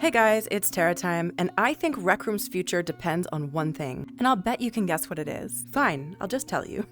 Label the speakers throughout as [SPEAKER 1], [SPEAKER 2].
[SPEAKER 1] Hey guys, it's Tara time, and I think Rec Room's future depends on one thing, and I'll bet you can guess what it is. Fine, I'll just tell you.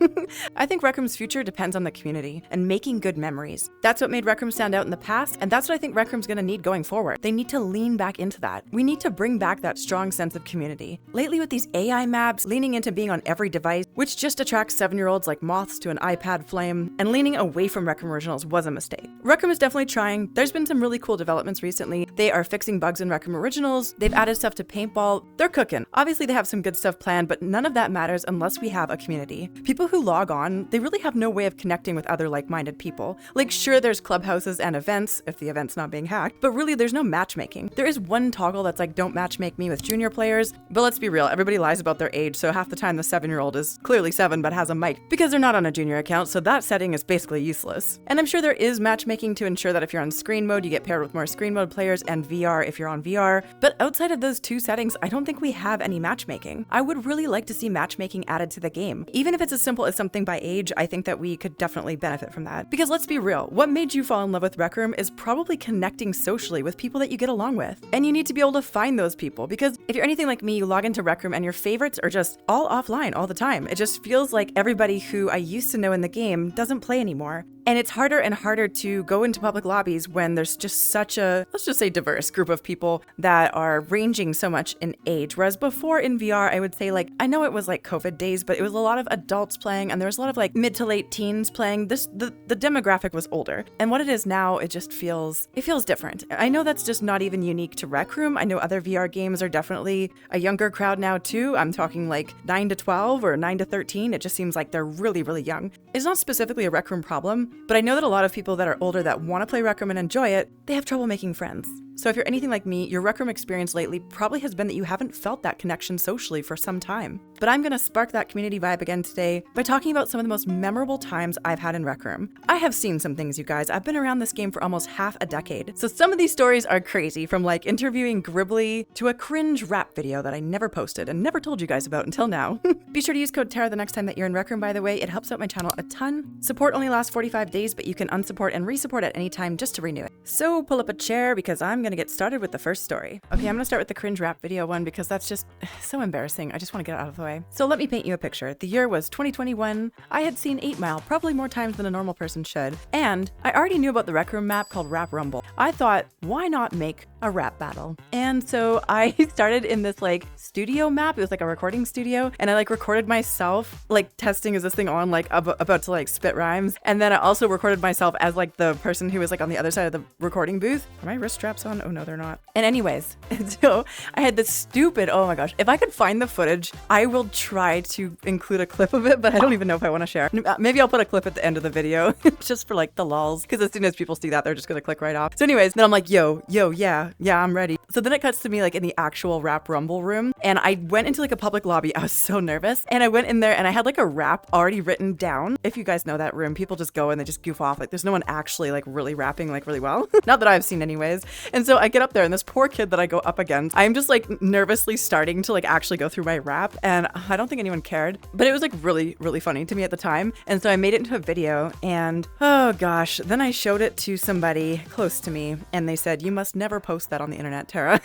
[SPEAKER 1] I think Rec Room's future depends on the community and making good memories. That's what made Rec Room stand out in the past, and that's what I think Rec Room's gonna need going forward. They need to lean back into that. We need to bring back that strong sense of community. Lately with these AI maps leaning into being on every device, which just attracts 7-year-olds like moths to an iPad flame, and leaning away from Rec Room Originals was a mistake. Rec Room is definitely trying. There's been some really cool developments recently. They are fixing bugs in Rec Room Originals. They've added stuff to paintball. They're cooking. Obviously they have some good stuff planned, but none of that matters unless we have a community. People who log on, they really have no way of connecting with other like-minded people. Like, sure, there's clubhouses and events, if the event's not being hacked, but really there's no matchmaking. There is one toggle that's like, don't matchmake me with junior players, but let's be real, everybody lies about their age, so half the time the 7-year-old is clearly 7 but has a mic because they're not on a junior account, so that setting is basically useless. And I'm sure there is matchmaking to ensure that if you're on screen mode, you get paired with more screen mode players, and VR if you're on VR. But outside of those two settings, I don't think we have any matchmaking. I would really like to see matchmaking added to the game. Even if it's as simple as something by age, I think that we could definitely benefit from that. Because let's be real, what made you fall in love with Rec Room is probably connecting socially with people that you get along with. And you need to be able to find those people, because if you're anything like me, you log into Rec Room and your favorites are just all offline all the time. It just feels like everybody who I used to know in the game doesn't play anymore. And it's harder and harder to go into public lobbies when there's just such a, let's just say, diverse group of people that are ranging so much in age. Whereas before in VR, I would say, like, I know it was like COVID days, but it was a lot of adults playing and there was a lot of like mid to late teens playing. The demographic was older. And what it is now, it feels different. I know that's just not even unique to Rec Room. I know other VR games are definitely a younger crowd now too. I'm talking like 9 to 12 or 9 to 13. It just seems like they're really, really young. It's not specifically a Rec Room problem, but I know that a lot of people that are older that want to play Rec Room and enjoy it, they have trouble making friends. So if you're anything like me, your Rec Room experience lately probably has been that you haven't felt that connection socially for some time. But I'm going to spark that community vibe again today by talking about some of the most memorable times I've had in Rec Room. I have seen some things, you guys. I've been around this game for almost half a decade. So some of these stories are crazy, from like interviewing Gribbly to a cringe rap video that I never posted and never told you guys about until now. Be sure to use code Tara the next time that you're in Rec Room, by the way. It helps out my channel a ton. Support only lasts 45 days, but you can unsupport and resupport at any time just to renew it. So pull up a chair because I'm going to get started with the first story. Okay, I'm going to start with the cringe rap video one because that's just so embarrassing. I just want to get it out of the way. So let me paint you a picture. The year was 2021. I had seen 8 Mile probably more times than a normal person should. And I already knew about the Rec Room map called Rap Rumble. I thought, why not make a rap battle? And so I started in this like studio map. It was like a recording studio. And I like recorded myself like testing, is this thing on, like about to like spit rhymes. And then I also recorded myself as like the person who was like on the other side of the recording booth. Are my wrist straps on? Oh no, they're not. And anyways, so I had this stupid, oh my gosh, if I could find the footage, I will try to include a clip of it, but I don't even know if I want to share. Maybe I'll put a clip at the end of the video just for like the lulz, because as soon as people see that, they're just gonna click right off. So anyways, then I'm like, yo, yeah, I'm ready. So then it cuts to me like in the actual Rap Rumble room, and I went into like a public lobby. I was so nervous, and I went in there and I had like a rap already written down. If you guys know that room, people just go and they just goof off. Like there's no one actually like really rapping like really well. Not that I've seen anyways. And so I get up there and this poor kid that I go up against, I'm just like nervously starting to like actually go through my rap, and I don't think anyone cared, but it was like really, really funny to me at the time. And so I made it into a video, and oh gosh, then I showed it to somebody close to me and they said, you must never post that on the internet, Tara.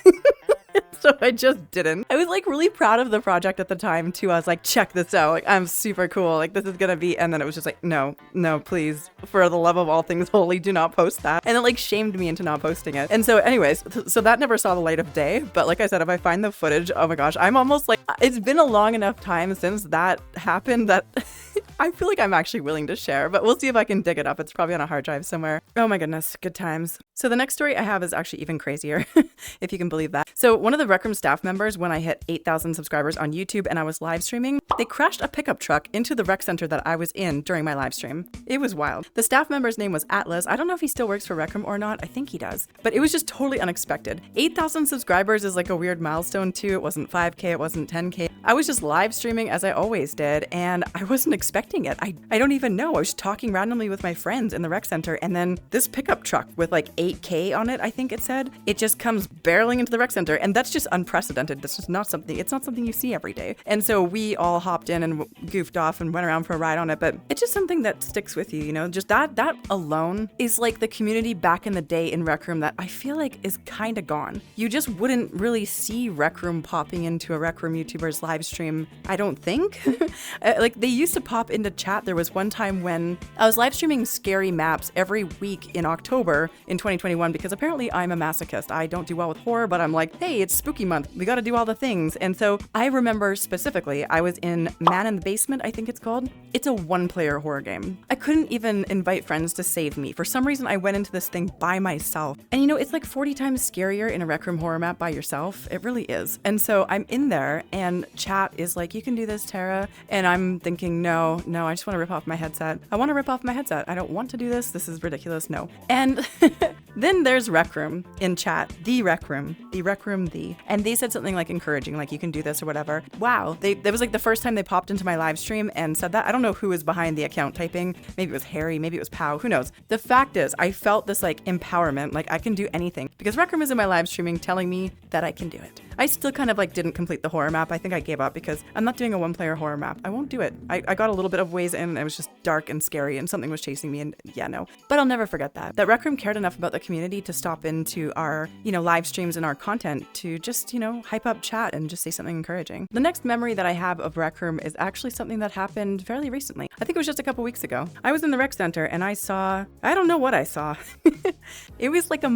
[SPEAKER 1] So I just didn't. I was like really proud of the project at the time too. I was like, check this out. Like, I'm super cool. Like, this is gonna be, and then it was just like, no, please, for the love of all things holy, do not post that. And it like shamed me into not posting it. And so anyways, so that never saw the light of day. But like I said, if I find the footage, oh my gosh, I'm almost like, it's been a long enough time since that happened that I feel like I'm actually willing to share, but we'll see if I can dig it up. It's probably on a hard drive somewhere. Oh my goodness, good times. So the next story I have is actually even crazier, if you can believe that. So one of the Rec Room staff members, when I hit 8,000 subscribers on YouTube and I was live streaming, they crashed a pickup truck into the rec center that I was in during my live stream. It was wild. The staff member's name was Atlas. I don't know if he still works for Rec Room or not. I think he does. But it was just totally unexpected. 8,000 subscribers is like a weird milestone too. It wasn't 5K, it wasn't 10K. I was just live streaming as I always did, and I wasn't expecting expecting it. I don't even know. I was talking randomly with my friends in the rec center, and then this pickup truck with like 8K on it, I think it said, it just comes barreling into the rec center, and that's just unprecedented. That's just not something, it's not something you see every day. And so we all hopped in and goofed off and went around for a ride on it, but it's just something that sticks with you, you know, just that alone is like the community back in the day in Rec Room that I feel like is kind of gone. You just wouldn't really see Rec Room popping into a Rec Room YouTuber's live stream, I don't think. Like they used to pop into chat. There was one time when I was live streaming scary maps every week in October in 2021 because apparently I'm a masochist. I don't do well with horror, but I'm like, hey, it's spooky month. We got to do all the things. And so I remember specifically, I was in Man in the Basement, I think it's called. It's a one-player horror game. I couldn't even invite friends to save me. For some reason, I went into this thing by myself. And you know, it's like 40 times scarier in a Rec Room horror map by yourself. It really is. And so I'm in there and chat is like, you can do this, Tara. And I'm thinking, no, I just want to rip off my headset. I want to rip off my headset. I don't want to do this. This is ridiculous. No. And then there's Rec Room in chat, the Rec Room. And they said something like encouraging, like you can do this or whatever. Wow. That was like the first time they popped into my live stream and said that. I don't know who is behind the account typing. Maybe it was Harry, maybe it was Pow, who knows? The fact is, I felt this like empowerment, like I can do anything because Rec Room is in my live streaming telling me that I can do it. I still kind of like didn't complete the horror map. I think I gave up because I'm not doing a one-player horror map. I won't do it. I got a little bit of ways in and it was just dark and scary and something was chasing me and yeah, no. But I'll never forget that Rec Room cared enough about the community to stop into our, you know, live streams and our content to just, you know, hype up chat and just say something encouraging. The next memory that I have of Rec Room is actually something that happened fairly recently. I think it was just a couple weeks ago. I was in the rec center and I don't know what I saw. It was like a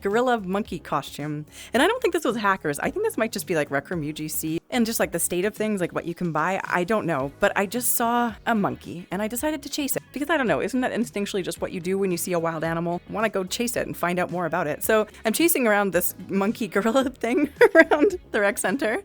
[SPEAKER 1] gorilla monkey costume. And I don't think this was hackers. I think this might just be like Rec Room UGC and just like the state of things, like what you can buy. I don't know, but I just saw a monkey and I decided to chase it because I don't know, isn't that instinctually just what you do when you see a wild animal? I want to go chase it and find out more about it. So I'm chasing around this monkey gorilla thing around the rec center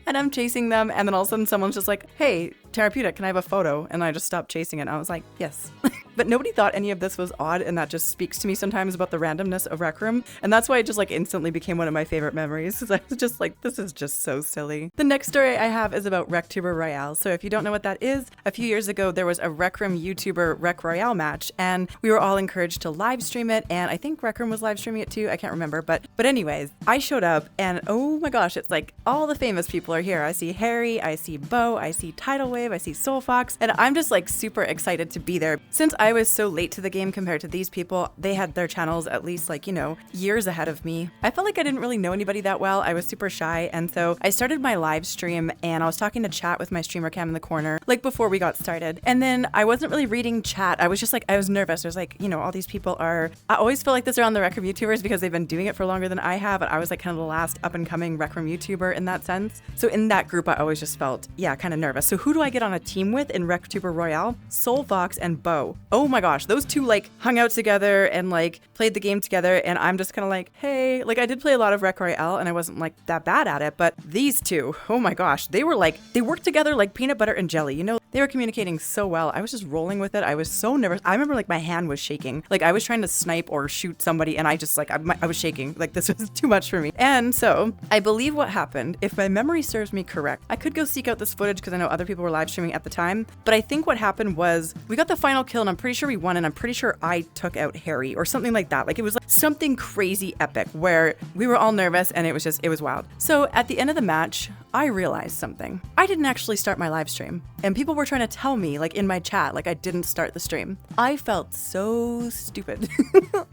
[SPEAKER 1] and I'm chasing them. And then all of a sudden someone's just like, hey, Tarapeutic, can I have a photo? And I just stopped chasing it. And I was like, yes. But nobody thought any of this was odd. And that just speaks to me sometimes about the randomness of Rec Room. And that's why it just like instantly became one of my favorite memories. I was just like, this is just so silly. The next story I have is about RecTuber Royale. So if you don't know what that is, a few years ago, there was a Rec Room YouTuber Rec Royale match. And we were all encouraged to live stream it. And I think Rec Room was live streaming it too. I can't remember. But anyways, I showed up and oh my gosh, it's like all the famous people are here. I see Harry, I see Bo, I see Tidal Wave, I see Soul Fox, and I'm just like super excited to be there. Since I was so late to the game compared to these people, they had their channels at least like, you know, years ahead of me. I felt like I didn't really know anybody that well. I was super shy. And so I started my live stream and I was talking to chat with my streamer cam in the corner, like before we got started. And then I wasn't really reading chat. I was just like, I was nervous. I was like, you know, all these people I always feel like this around the Rec Room YouTubers because they've been doing it for longer than I have. And I was like kind of the last up and coming Rec Room YouTuber in that sense. So in that group, I always just felt, yeah, kind of nervous. So who do I get on a team with in RecTuber Royale? Soul Fox and Bo. Oh my gosh, those two like hung out together and like played the game together. And I'm just kind of like, hey, like I did play a lot of Rec Royale and I wasn't like that bad at it. But these two, oh my gosh, they worked together like peanut butter and jelly. You know, they were communicating so well. I was just rolling with it. I was so nervous. I remember like my hand was shaking. Like I was trying to snipe or shoot somebody and I just like, I was shaking. Like this was too much for me. And so I believe what happened, if my memory serves me correct, I could go seek out this footage because I know other people were live streaming at the time. But I think what happened was we got the final kill and I'm pretty sure we won and I'm pretty sure I took out Harry or something like that. Like it was like something crazy epic where we were all nervous and it was wild. So at the end of the match, I realized something. I didn't actually start my live stream and people were trying to tell me like in my chat, like I didn't start the stream. I felt so stupid.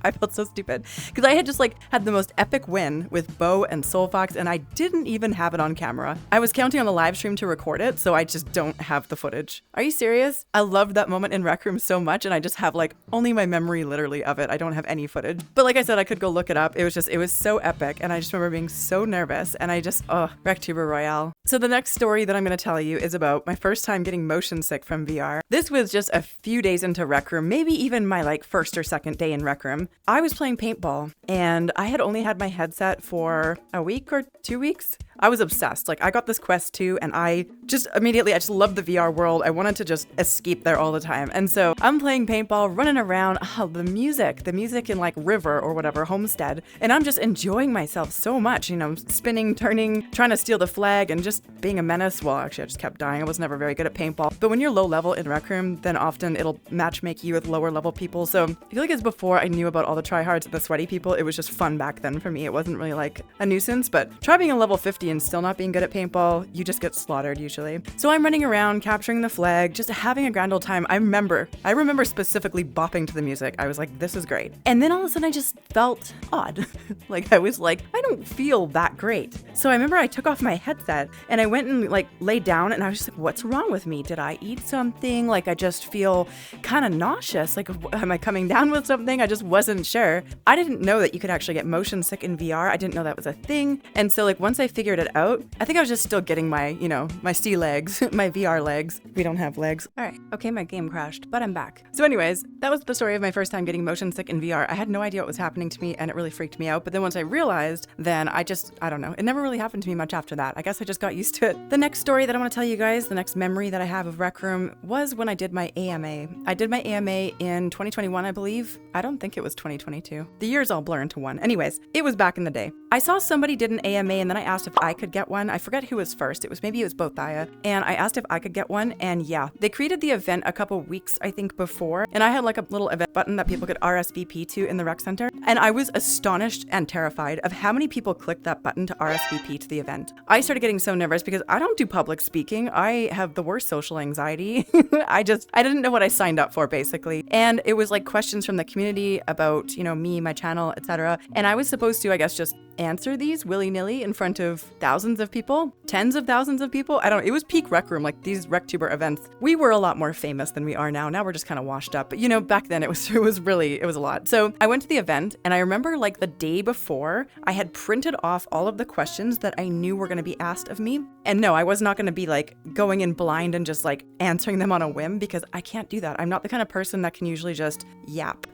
[SPEAKER 1] I felt so stupid because I had just like had the most epic win with Bo and Soul Fox and I didn't even have it on camera. I was counting on the live stream to record it, so I just don't have the footage. Are you serious? I loved that moment in Rec Room so much and I just have like only my memory literally of it. I don't have any footage. But like I said, I could go look it up. It was so epic and I just remember being so nervous and I just, RecTuber Royale. So the next story that I'm going to tell you is about my first time getting motion sick from VR. This was just a few days into Rec Room, maybe even my like first or second day in Rec Room. I was playing paintball and I had only had my headset for a week or 2 weeks. I was obsessed. Like I got this Quest 2 and I just immediately, I just loved the VR world. I wanted to just escape there all the time. And so I'm playing paintball, running around. Oh, the music in like River or whatever, Homestead. And I'm just enjoying myself so much, you know, spinning, turning, trying to steal the flag and just being a menace. Well, actually, I just kept dying. I was never very good at paintball. But when you're low level in Rec Room, then often it'll matchmake you with lower level people. So I feel like it's before I knew about all the tryhards and the sweaty people. It was just fun back then for me. It wasn't really like a nuisance, but try being a level 50 and still not being good at paintball, you just get slaughtered usually. So I'm running around, capturing the flag, just having a grand old time. I remember specifically bopping to the music. I was like, this is great. And then all of a sudden I just felt odd. Like I was like, I don't feel that great. So I remember I took off my headset and I went and like laid down and I was just like, what's wrong with me? Did I eat something? Like I just feel kind of nauseous. Like, am I coming down with something? I just wasn't sure. I didn't know that you could actually get motion sick in VR. I didn't know that was a thing. And so like once I figured it out, I think I was just still getting my, you know, my sea legs, my VR legs. We don't have legs. All right. Okay, my game crashed, but I'm back. So anyways, that was the story of my first time getting motion sick in VR. I had no idea what was happening to me and it really freaked me out. But then once I realized, then I don't know. It never really happened to me much after that. I guess I just got used to it. The next story that I want to tell you guys, the next memory that I have of Rec Room was when I did my AMA. I did my AMA in 2021, I believe. I don't think it was 2022. The years all blur into one. Anyways, it was back in the day. I saw somebody did an AMA and then I asked if I could get one. I forget who was first. Maybe it was both Thaya. And I asked if I could get one. And yeah, they created the event a couple weeks, I think, before. And I had like a little event button that people could RSVP to in the rec center. And I was astonished and terrified of how many people clicked that button to RSVP to the event. I started getting so nervous because I don't do public speaking. I have the worst social anxiety. I didn't know what I signed up for basically. And it was like questions from the community about, you know, me, my channel, etc. And I was supposed to, I guess, just answer these willy-nilly in front of thousands of people, tens of thousands of people. It was peak Rec Room, like these RecTuber events. We were a lot more famous than we are now. Now we're just kind of washed up. But you know, back then it was a lot. So I went to the event and I remember like the day before I had printed off all of the questions that I knew were going to be asked of me. And no, I was not going to be like going in blind and just like answering them on a whim because I can't do that. I'm not the kind of person that can usually just yap.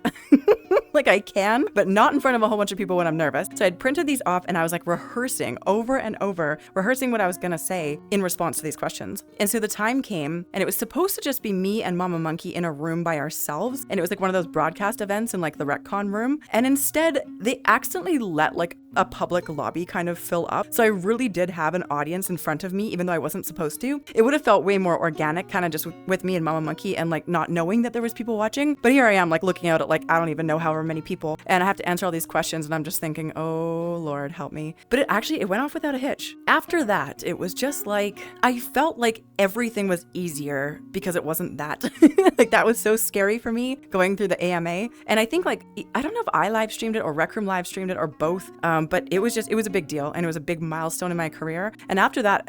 [SPEAKER 1] Like I can, but not in front of a whole bunch of people when I'm nervous. So I'd printed these off and I was like rehearsing over and over, rehearsing what I was gonna say in response to these questions. And so the time came and it was supposed to just be me and Mama Monkey in a room by ourselves. And it was like one of those broadcast events in like the RecCon room. And instead they accidentally let like a public lobby kind of fill up. So I really did have an audience in front of me, even though I wasn't supposed to. It would have felt way more organic, kind of just with me and Mama Monkey and like not knowing that there was people watching. But here I am like looking out at like, I don't even know however many people. And I have to answer all these questions and I'm just thinking, oh Lord, help me. But it went off without a hitch. After that, it was just like, I felt like everything was easier because it wasn't that. Like that was so scary for me going through the AMA. And I think like, I don't know if I live streamed it or Rec Room live streamed it or both. But it was a big deal and it was a big milestone in my career. And after that,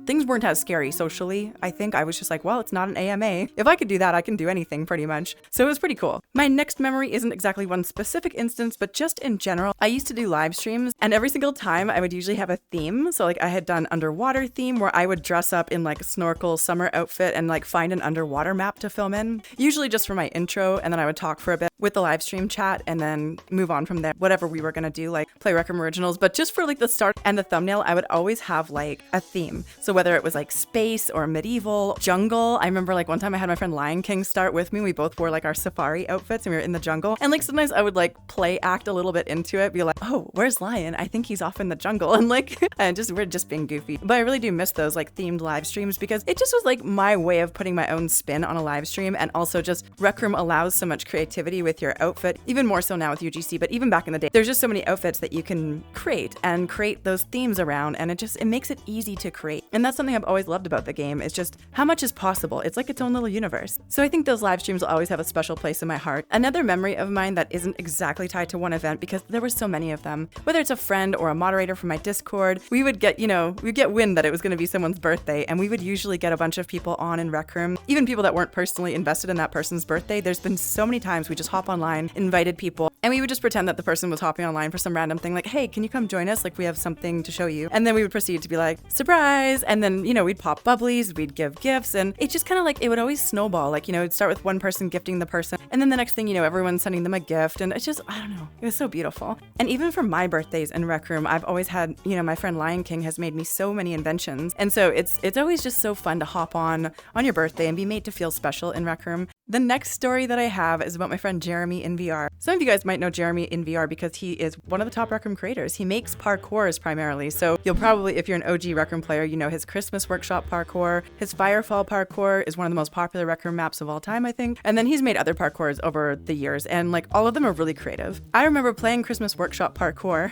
[SPEAKER 1] things weren't as scary socially. I think I was just like, well, it's not an AMA. If I could do that, I can do anything pretty much. So it was pretty cool. My next memory isn't exactly one specific instance, but just in general, I used to do live streams and every single time I would usually have a theme. So like I had done underwater theme where I would dress up in like a snorkel summer outfit and like find an underwater map to film in, usually just for my intro. And then I would talk for a bit with the live stream chat and then move on from there, whatever we were going to do, like play Rec Room Originals. But just for like the start and the thumbnail, I would always have like a theme. So whether it was like space or medieval, jungle. I remember like one time I had my friend Lion King start with me. We both wore like our safari outfits and we were in the jungle. And like sometimes I would like play act a little bit into it, be like, oh, where's Lion? I think he's off in the jungle. And like, we're just being goofy. But I really do miss those like themed live streams because it just was like my way of putting my own spin on a live stream. And also just Rec Room allows so much creativity with your outfit, even more so now with UGC, but even back in the day, there's just so many outfits that you can create those themes around. And it makes it easy to create. And that's something I've always loved about the game is just how much is possible. It's like its own little universe. So I think those live streams will always have a special place in my heart. Another memory of mine that isn't exactly tied to one event because there were so many of them, whether it's a friend or a moderator from my Discord, we would get wind that it was going to be someone's birthday and we would usually get a bunch of people on in Rec Room, even people that weren't personally invested in that person's birthday. There's been so many times we just hop online, invited people, and we would just pretend that the person was hopping online for some random thing like, hey, can you come join us? Like we have something to show you. And then we would proceed to be like, surprise! And then, we'd pop bubblies, we'd give gifts, and it just kind of like, it would always snowball. Like, it'd start with one person gifting the person, and then the next thing, everyone's sending them a gift. And it's just, I don't know, it was so beautiful. And even for my birthdays in Rec Room, I've always had, my friend Lion King has made me so many inventions. And so it's always just so fun to hop on your birthday and be made to feel special in Rec Room. The next story that I have is about my friend Jeremy in VR. Some of you guys might know Jeremy in VR because he is one of the top Rec Room creators. He makes parkours primarily. So you'll probably, if you're an OG Rec Room player, his Christmas Workshop parkour. His Firefall parkour is one of the most popular Rec Room maps of all time, I think. And then he's made other parkours over the years, and like all of them are really creative. I remember playing Christmas Workshop parkour.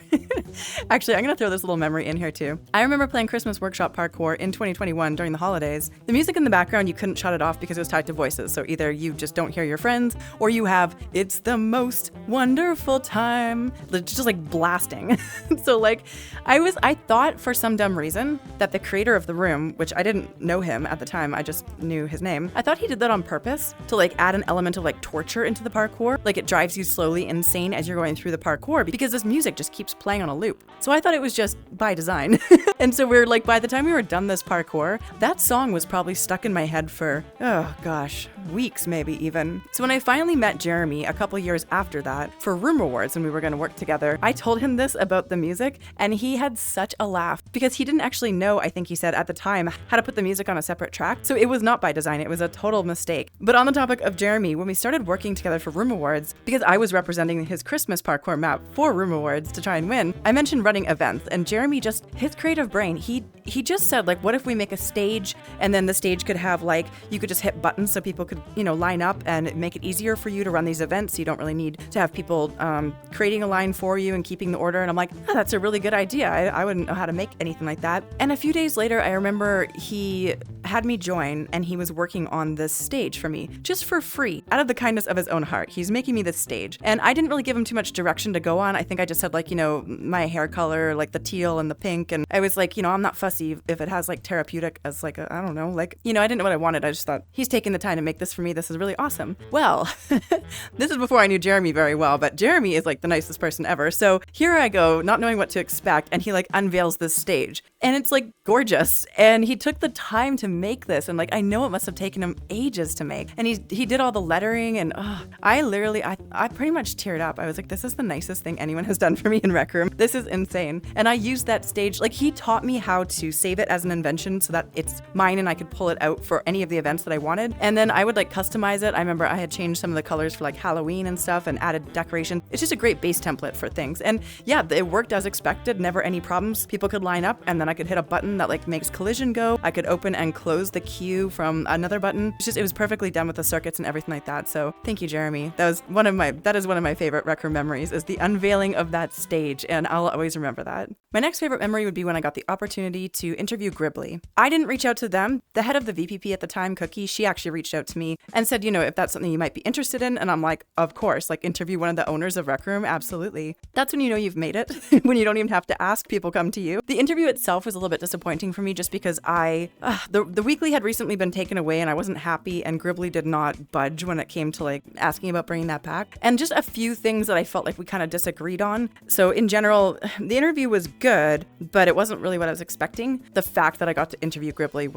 [SPEAKER 1] Actually, I'm going to throw this little memory in here too. I remember playing Christmas Workshop parkour in 2021 during the holidays. The music in the background, you couldn't shut it off because it was tied to voices. So either you just don't hear your friends, or you have "It's the most wonderful time" just like blasting. So like I thought for some dumb reason that the creator of the room, which I didn't know him at the time, I just knew his name, I thought he did that on purpose to like add an element of like torture into the parkour. Like it drives you slowly insane as you're going through the parkour because this music just keeps playing on a loop. So I thought it was just by design. And so we're like, by the time we were done this parkour, that song was probably stuck in my head for, oh gosh, weeks maybe even. So when I finally met Jeremy a couple years after that for Room Awards when we were going to work together, I told him this about the music and he had such a laugh because he didn't actually know, I think he said at the time, how to put the music on a separate track. So it was not by design, it was a total mistake. But on the topic of Jeremy, when we started working together for Room Awards, because I was representing his Christmas parkour map for Room Awards to try and win, I mentioned running events, and Jeremy just, his creative brain, he just said like, what if we make a stage and then the stage could have like, you could just hit buttons so people could, line up and make it easier for you to run these events. So you don't really need to have people creating a line for you and keeping the order. And I'm like, oh, that's a really good idea. I wouldn't know how to make anything like that. And a few days later, I remember he had me join and he was working on this stage for me just for free out of the kindness of his own heart. He's making me this stage. And I didn't really give him too much direction to go on. I think I just said like, my hair color, like the teal and the pink. And I was like, I'm not fussy if it has like Tarapeutic as like I don't know, like, I didn't know what I wanted. I just thought he's taking the time to make this for me. This is really awesome. Well, this is before I knew Jeremy very well, but Jeremy is like the nicest person ever. So here I go, not knowing what to expect. And he like unveils this stage and it's like gorgeous. And he took the time to make this. And like, I know it must have taken him ages to make. And he did all the lettering and I pretty much teared up. I was like, this is the nicest thing anyone has done for me in Rec Room. This is insane. And I used that stage, like he taught me how to save it as an invention so that it's mine and I could pull it out for any of the events that I wanted. And then I would like customize it. I remember I had changed some of the colors for like Halloween and stuff and added decoration. It's just a great base template for things. And yeah, it worked as expected, never any problems. People could line up and then I could hit a button that like makes collision go. I could open and close the queue from another button. It was perfectly done with the circuits and everything like that. So thank you, Jeremy. That is one of my favorite Rec Room memories, is the unveiling of that stage. And I'll always remember that. My next favorite memory would be when I got the opportunity to interview Gribbly. I didn't reach out to them. The head of the VPP at the time, Cookie, she actually reached out to me and said, if that's something you might be interested in. And I'm like, of course, like interview one of the owners of Rec Room. Absolutely. That's when you know you've made it, when you don't even have to ask, people come to you. The interview itself was a little bit disappointing for me just because the weekly had recently been taken away and I wasn't happy, and Gribbly did not budge when it came to like asking about bringing that back. And just a few things that I felt like we kind of disagreed on. So in general, the interview was good, but it wasn't really what I was expecting. The fact that I got to interview Gribbly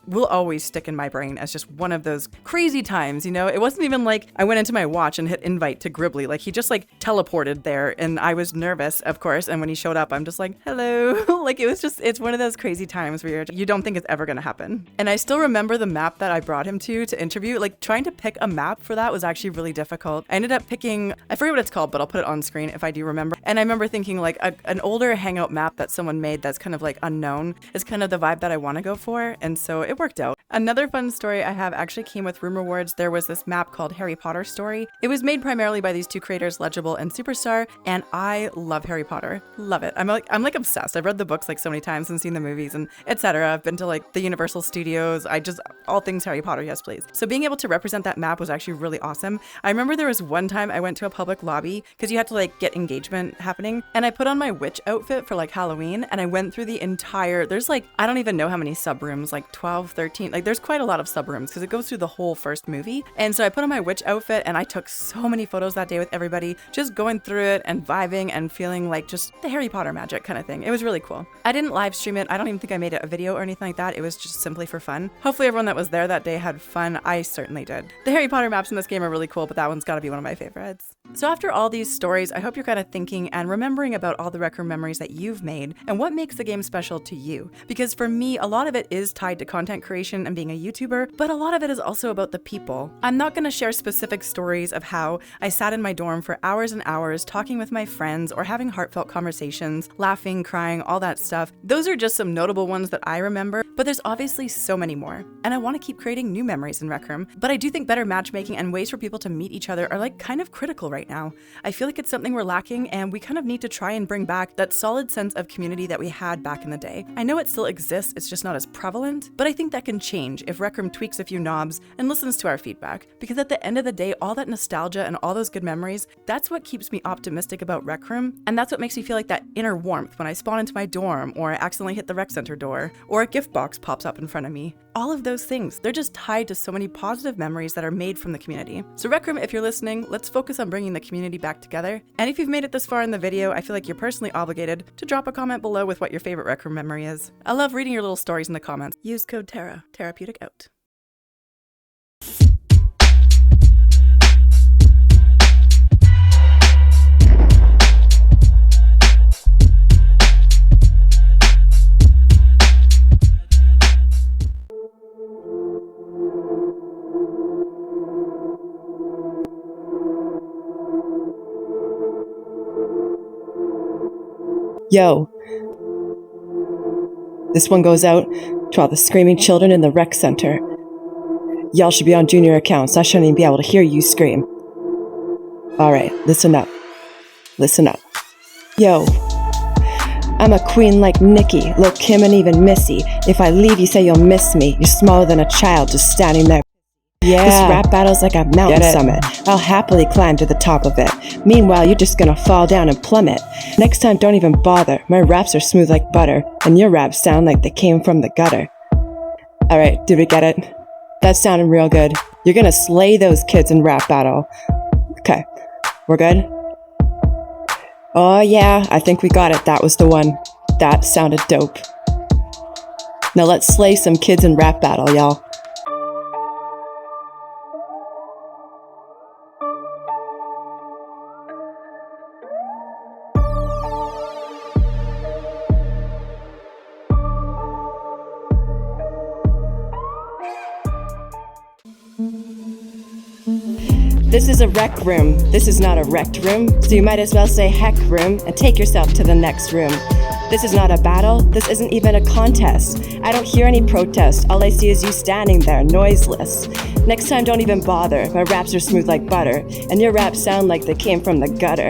[SPEAKER 1] will always stick in my brain as just one of those crazy times, It wasn't even like I went into my watch and hit invite to Gribbly. Like he just like teleported there and I was nervous, of course. And when he showed up, I'm just like, hello. Like it's one of those crazy times where you don't think it's ever going to happen. And I still remember the map that I brought him to interview. Like trying to pick a map for that was actually really difficult. I ended up picking, I forget what it's called, but I'll put it on screen if I do remember. And I remember thinking like an older hangout map that someone made that's kind of like unknown is kind of the vibe that I want to go for. And so it worked out. Another fun story I have actually came with Room Awards. There was this map called Harry Potter Story. It was made primarily by these two creators, Legible and Superstar, and I love Harry Potter. Love it. I'm like obsessed. I've read the books like so many times and seen the movies and etc. I've been to like the Universal Studios. All things Harry Potter, yes please. So being able to represent that map was actually really awesome. I remember there was one time I went to a public lobby because you had to like get engagement happening, and I put on my witch outfit for like like Halloween, and I went through the entire, there's like, I don't even know how many subrooms, like 12, 13, like there's quite a lot of subrooms because it goes through the whole first movie. And so I put on my witch outfit and I took so many photos that day with everybody, just going through it and vibing and feeling like just the Harry Potter magic kind of thing. It was really cool. I didn't live stream it. I don't even think I made it a video or anything like that. It was just simply for fun. Hopefully everyone that was there that day had fun. I certainly did. The Harry Potter maps in this game are really cool, but that one's gotta be one of my favorites. So after all these stories, I hope you're kind of thinking and remembering about all the Rec Room memories that you've made and what makes the game special to you. Because for me, a lot of it is tied to content creation and being a YouTuber, but a lot of it is also about the people. I'm not going to share specific stories of how I sat in my dorm for hours and hours talking with my friends or having heartfelt conversations, laughing, crying, all that stuff. Those are just some notable ones that I remember, but there's obviously so many more. And I want to keep creating new memories in Rec Room, but I do think better matchmaking and ways for people to meet each other are like kind of critical right now. I feel like it's something we're lacking, and we kind of need to try and bring back that solid sense of community that we had back in the day. I know it still exists, it's just not as prevalent, but I think that can change if Rec Room tweaks a few knobs and listens to our feedback. Because at the end of the day, all that nostalgia and all those good memories, that's what keeps me optimistic about Rec Room, and that's what makes me feel like that inner warmth when I spawn into my dorm, or I accidentally hit the rec center door, or a gift box pops up in front of me. All of those things, they're just tied to so many positive memories that are made from the community. So Rec Room, if you're listening, let's focus on bringing the community back together. And if you've made it this far in the video, I feel like you're personally obligated to drop a comment below with what your favorite Rec Room memory is. I love reading your little stories in the comments. Use code TARA, Tarapeutic out.
[SPEAKER 2] Yo, this one goes out to all the screaming children in the rec center. Y'all should be on junior accounts. I shouldn't even be able to hear you scream. Alright, listen up. Listen up. Yo, I'm a queen like Nikki, Lil' Kim, and even Missy. If I leave, you say you'll miss me. You're smaller than a child just standing there. Yeah. This rap battle's like a mountain summit. I'll happily climb to the top of it. Meanwhile, you're just gonna fall down and plummet. Next time, don't even bother. My raps are smooth like butter, and your raps sound like they came from the gutter. Alright, did we get it? That's sounding real good. You're gonna slay those kids in rap battle. Okay, we're good? Oh yeah, I think we got it. That was the one. That sounded dope. Now let's slay some kids in rap battle, y'all. This is a rec room. This is not a wrecked room, so you might as well say heck room and take yourself to the next room. This is not a battle. This isn't even a contest. I don't hear any protest. All I see is you standing there, noiseless. Next time, don't even bother. My raps are smooth like butter, and your raps sound like they came from the gutter.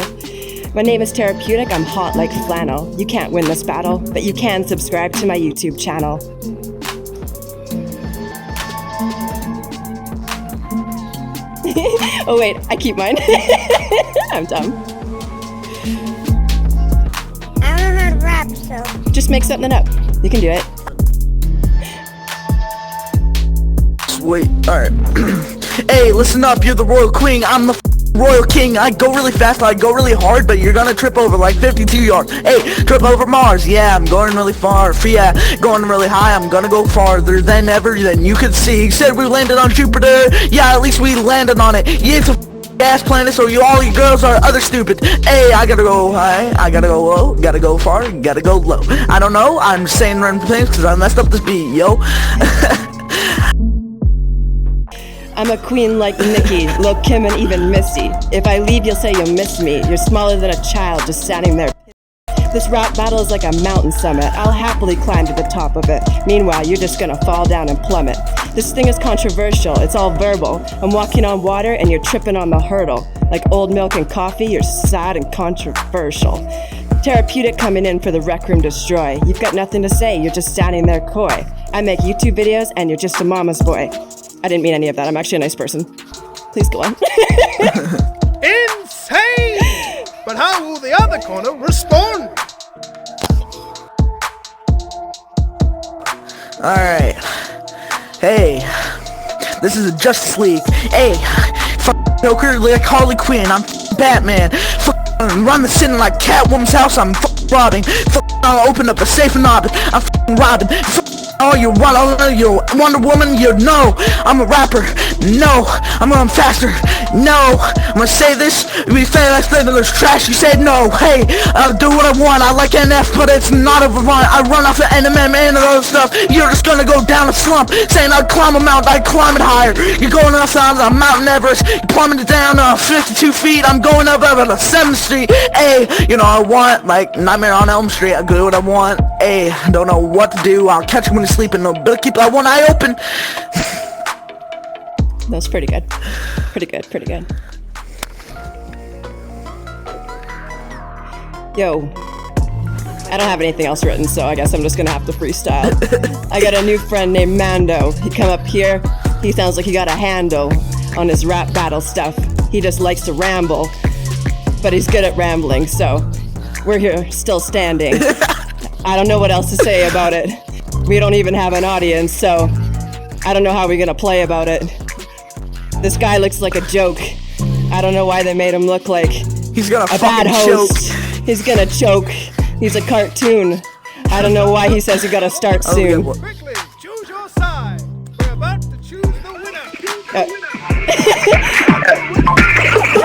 [SPEAKER 2] My name is Tarapeutic. I'm hot like flannel. You can't win this battle, but you can subscribe to my YouTube channel. Oh wait, I keep mine. I'm dumb.
[SPEAKER 3] I don't know how to rap, so...
[SPEAKER 2] Just make something up. You can do it.
[SPEAKER 4] Sweet, alright. Hey, listen up, you're the royal queen, I'm the royal king. I go really fast, I go really hard, but you're gonna trip over like 52 yards. Hey, trip over Mars, yeah, I'm going really far. Yeah, going really high, I'm gonna go farther than ever than you could see. Said we landed on Jupiter, yeah, at least we landed on it. Yeah, it's a gas planet, so all you girls are other stupid. Hey, I gotta go high, I gotta go low, gotta go far, gotta go low. I don't know, I'm saying random things because I messed up this beat, yo.
[SPEAKER 2] I'm a queen like Nikki, Lil' Kim, and even Missy. If I leave, you'll say you'll miss me. You're smaller than a child just standing there. This rap battle is like a mountain summit. I'll happily climb to the top of it. Meanwhile, you're just gonna fall down and plummet. This thing is controversial, it's all verbal. I'm walking on water and you're tripping on the hurdle. Like old milk and coffee, you're sad and controversial. Tarapeutic coming in for the Rec Room destroy. You've got nothing to say, you're just standing there coy. I make YouTube videos and you're just a mama's boy. I didn't mean any of that, I'm actually a nice person. Please go on.
[SPEAKER 5] Insane! But how will the other corner respond?
[SPEAKER 4] Alright. Hey, this is a Justice League. Hey, Joker like Harley Quinn. I'm Batman. Run the city like Catwoman's house. I'm robbing. I'll open up a safe and rob it. I'm robbing. Oh, you're Wonder Woman. You know I'm a rapper. No, I'm going faster. No, I'm gonna say this. We say like there's trash. You said no. Hey, I'll do what I want. I like NF, but it's not a run. I run off the NMM and other stuff. You're just gonna go down a slump. Saying I'd climb a mountain, I'd climb it higher. You're going outside of Mount Everest. You plummeted down 52 feet. I'm going up the 7th Street. Hey, you know I want like Nightmare on Elm Street. I do what I want. Hey, I don't know what to do. I'll catch you when you're sleeping. No, but keep that one eye open.
[SPEAKER 2] That's pretty good. Pretty good. Yo, I don't have anything else written, so I guess I'm just gonna have to freestyle. I got a new friend named Mando. He come up here, he sounds like he got a handle on his rap battle stuff. He just likes to ramble, but he's good at rambling, so we're here still standing. I don't know what else to say about it. We don't even have an audience, so I don't know how we're gonna play about it. This guy looks like a joke. I don't know why they made him look like
[SPEAKER 4] He's gonna
[SPEAKER 2] a bad host.
[SPEAKER 4] choke.
[SPEAKER 2] He's gonna choke. He's a cartoon. I don't know why he says he gotta start soon.
[SPEAKER 5] Quickly, choose your side. We're about to choose the winner.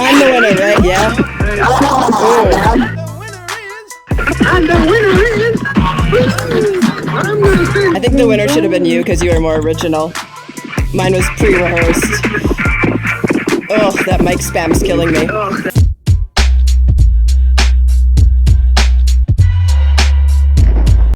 [SPEAKER 2] I'm the winner, right? Yeah?
[SPEAKER 5] The winner is...
[SPEAKER 2] I think the winner should have been you because you were more original. Mine was pre-rehearsed. Oh, that mic spam's killing me.